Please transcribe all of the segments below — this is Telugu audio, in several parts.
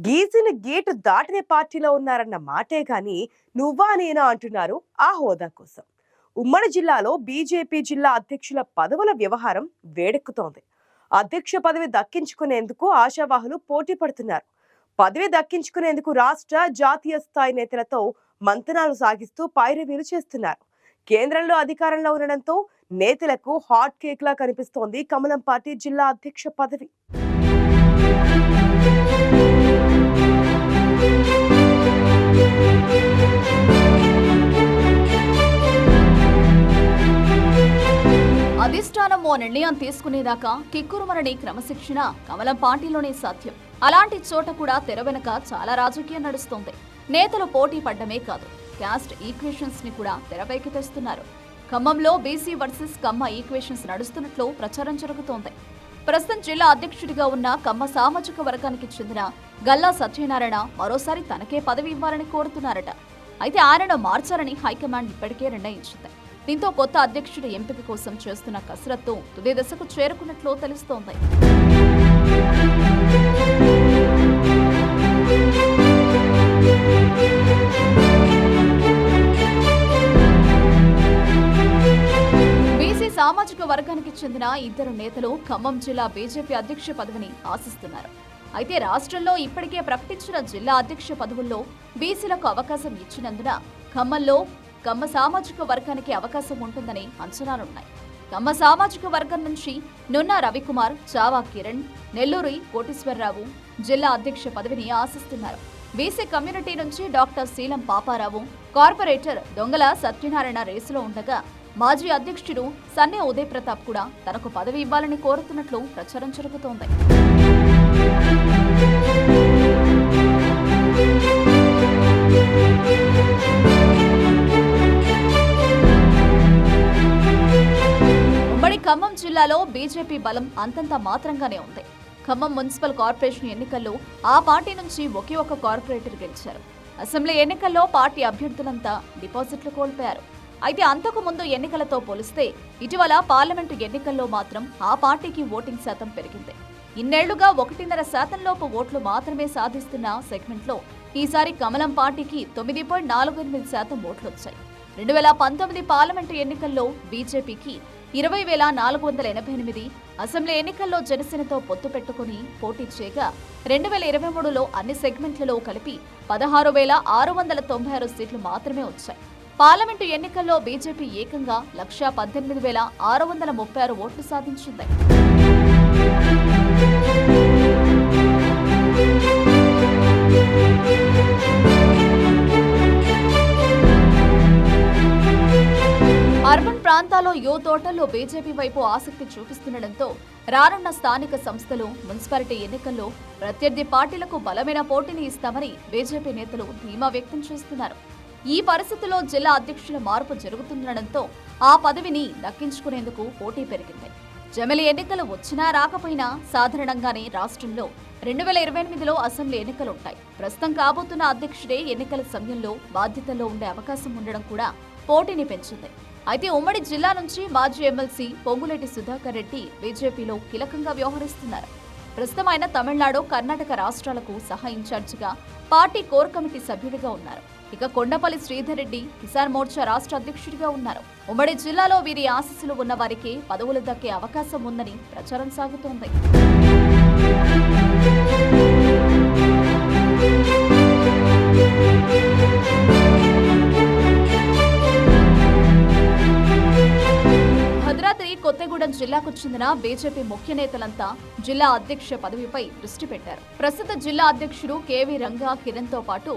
గీసిన గేటు దాటనే పార్టీలో ఉన్నారన్న మాటే గాని నువ్వా నేనా అంటున్నారు ఆ హోదా కోసం. ఉమ్మడి జిల్లాలో బీజేపీ జిల్లా అధ్యక్షుల పదవుల వ్యవహారం వేడెక్కుతోంది. అధ్యక్ష పదవి దక్కించుకునేందుకు ఆశావాహులు పోటీ పడుతున్నారు. పదవి దక్కించుకునేందుకు రాష్ట్ర జాతీయ స్థాయి నేతలతో మంతనాలు సాగిస్తూ పైరవీలు చేస్తున్నారు. కేంద్రంలో అధికారంలో ఉండడంతో నేతలకు హాట్ కేక్ లా కనిపిస్తోంది కమలం పార్టీ జిల్లా అధ్యక్ష పదవి. అధిష్టానం ఓ నిర్ణయం తీసుకునేదాకా కిక్కురుమరని క్రమశిక్షణ కమలం పార్టీలోనే సాధ్యం. అలాంటి చోట కూడా తెర వెనుక చాలా రాజకీయం నడుస్తోంది. నేతలు పోటీ పడ్డమే కాదు, క్యాస్ట్ ఈక్వేషన్స్ ని కూడా తెరపైకి తెస్తున్నారు. ఖమ్మంలో బీసీ వర్సెస్ కమ్మ ఈక్వేషన్స్ నడుస్తున్నట్లు ప్రచారం జరుగుతోంది. ప్రస్తుతం జిల్లా అధ్యక్షుడిగా ఉన్న కమ్మ సామాజిక వర్గానికి చెందిన గల్లా సత్యనారాయణ మరోసారి తనకే పదవి ఇవ్వాలని కోరుతున్నారట. అయితే ఆయనను మార్చాలని హైకమాండ్ ఇప్పటికే నిర్ణయించింది. దీంతో కొత్త అధ్యక్షుడి ఎంపిక కోసం చేస్తున్న కసరత్తు తుది దశకు చేరుకున్నట్లు తెలుస్తోంది. బీసీ సామాజిక వర్గానికి చెందిన ఇద్దరు నేతలు ఖమ్మం జిల్లా బీజేపీ అధ్యక్ష పదవిని ఆశిస్తున్నారు. అయితే రాష్ట్రంలో ఇప్పటికే ప్రకటించిన జిల్లా అధ్యక్ష పదవుల్లో బీసీలకు అవకాశం ఇచ్చినందున ఖమ్మంలో కమ్మ సామాజిక వర్గానికి అవకాశం ఉంటుందని అంచనాలున్నాయి. కమ్మ సామాజిక వర్గం నుంచి నున్న రవికుమార్, చావా కిరణ్, నెల్లూరి కోటేశ్వరరావు జిల్లా అధ్యక్ష పదవిని ఆశిస్తున్నారు. బీసీ కమ్యూనిటీ నుంచి డాక్టర్ శీలం పాపారావు, కార్పొరేటర్ దొంగల సత్యనారాయణ రేసులో ఉండగా మాజీ అధ్యక్షుడు సన్నె ఉదయ్ ప్రతాప్ కూడా తనకు పదవి ఇవ్వాలని కోరుతున్నట్లు ప్రచారం జరుగుతోంది. ఖమ్మం జిల్లాలో బీజేపీ బలం అంతంత మాత్రంగానే ఉంది. ఖమ్మం మున్సిపల్ కార్పొరేషన్ ఎన్నికల్లో ఆ పార్టీ నుంచి ఒకే ఒక కార్పొరేటర్ గెలిచారు. అసెంబ్లీ ఎన్నికల్లో పార్టీ అభ్యర్థులంతా డిపాజిట్లు కోల్పోయారు. అయితే అంతకు ముందు ఎన్నికలతో పోలిస్తే ఇటీవల పార్లమెంటు ఎన్నికల్లో మాత్రం ఆ పార్టీకి ఓటింగ్ శాతం పెరిగింది. ఇన్నేళ్లుగా 1.5% లోపు ఓట్లు మాత్రమే సాధిస్తున్న సెగ్మెంట్లో ఈసారి కమలం పార్టీకి 9.48% ఓట్లొచ్చాయి. 2019 పార్లమెంటు ఎన్నికల్లో బీజేపీకి 20,488, అసెంబ్లీ ఎన్నికల్లో జనసేనతో పొత్తు పెట్టుకుని పోటీ చేయగా 2023లో అన్ని సెగ్మెంట్లలో కలిపి 16,696 సీట్లు మాత్రమే వచ్చాయి. పార్లమెంటు ఎన్నికల్లో బీజేపీ ఏకంగా 118,636 ఓట్లు సాధించింది. అర్బన్ ప్రాంతాల్లో యూత్ ఓటర్లు బీజేపీ వైపు ఆసక్తి చూపిస్తుండటంతో రానున్న స్థానిక సంస్థలు, మున్సిపాలిటీ ఎన్నికల్లో ప్రత్యర్థి పార్టీలకు బలమైన పోటీని ఇస్తామని బీజేపీ నేతలు ధీమా వ్యక్తం చేస్తున్నారు. ఈ పరిస్థితుల్లో జిల్లా అధ్యక్షుల మార్పు జరుగుతుండటంతో ఆ పదవిని దక్కించుకునేందుకు పోటీ పెరిగింది. జమిలి ఎన్నికలు వచ్చినా రాకపోయినా సాధారణంగానే రాష్ట్రంలో 2028లో అసెంబ్లీ ఎన్నికలుంటాయి. ప్రస్తుతం కాబోతున్న అధ్యక్షుడే ఎన్నికల సమయంలో బాధ్యతల్లో ఉండే అవకాశం ఉండడం కూడా పోటీని పెంచింది. అయితే ఉమ్మడి జిల్లా నుంచి మాజీ ఎమ్మెల్సీ పొంగులేటి సుధాకర్ రెడ్డి బీజేపీలో కీలకంగా వ్యవహరిస్తున్నారు. ప్రస్తుతం ఆయన తమిళనాడు, కర్ణాటక రాష్ట్రాలకు సహా ఇన్ఛార్జిగా పార్టీ కోర్ కమిటీ సభ్యుడిగా ఉన్నారు. ఇక కొండపల్లి శ్రీధర్ రెడ్డి కిసాన్ మోర్చా రాష్ట్ర అధ్యక్షుడిగా ఉన్నారు. ఉమ్మడి జిల్లాలో వీరి ఆశీస్సులు ఉన్న వారికి పదవులు దక్కే అవకాశం ఉందని ప్రచారం సాగుతోంది. భద్రాద్రి కొత్తగూడెం జిల్లాకు చెందిన బీజేపీ ముఖ్య నేతలంతా జిల్లా అధ్యక్ష పదవిపై దృష్టి పెట్టారు. ప్రస్తుత జిల్లా అధ్యక్షుడు కేవీ రంగా కిరణ్ తో పాటు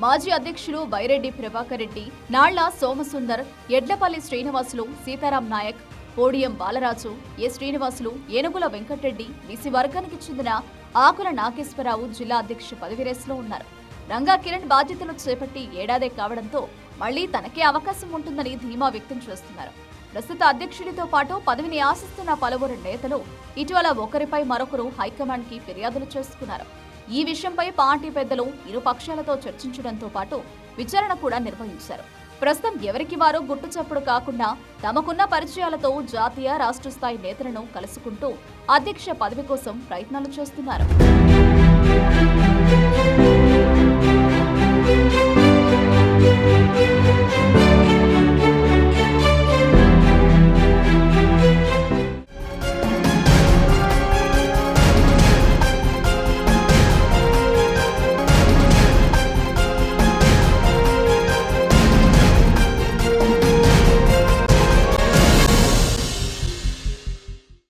మాజీ అధ్యక్షులు వైరెడ్డి ప్రభాకర్ రెడ్డి, నాళ్ల సోమసుందర్, ఎడ్లపల్లి శ్రీనివాసులు, సీతారాం నాయక్, పోడియం బాలరాజు, ఏ శ్రీనివాసులు, ఏనుగుల వెంకటరెడ్డి, బీసీ వర్గానికి చెందిన ఆకుల నాగేశ్వరరావు జిల్లా అధ్యక్ష పదవి రేసులో ఉన్నారు. రంగా కిరణ్ బాధ్యతలు చేపట్టి ఏడాదే కావడంతో మళ్లీ తనకే అవకాశం ఉంటుందని ధీమా వ్యక్తం చేస్తున్నారు. ప్రస్తుత అధ్యక్షుడితో పాటు పదవిని ఆశిస్తున్న పలువురు నేతలు ఇటీవల ఒకరిపై మరొకరు హైకమాండ్ కి ఫిర్యాదులు చేసుకున్నారు. ఈ విషయంపై పార్టీ పెద్దలు ఇరు పక్షాలతో చర్చించడంతో పాటు విచారణ కూడా నిర్వహించారు. ప్రస్తుతం ఎవరికి వారు గుట్టుచప్పుడు కాకుండా తమకున్న పరిచయాలతో జాతీయ, రాష్ట్ర స్థాయి నేతలను కలుసుకుంటూ అధ్యక్ష పదవి కోసం ప్రయత్నాలు చేస్తున్నారు. తెలుసు.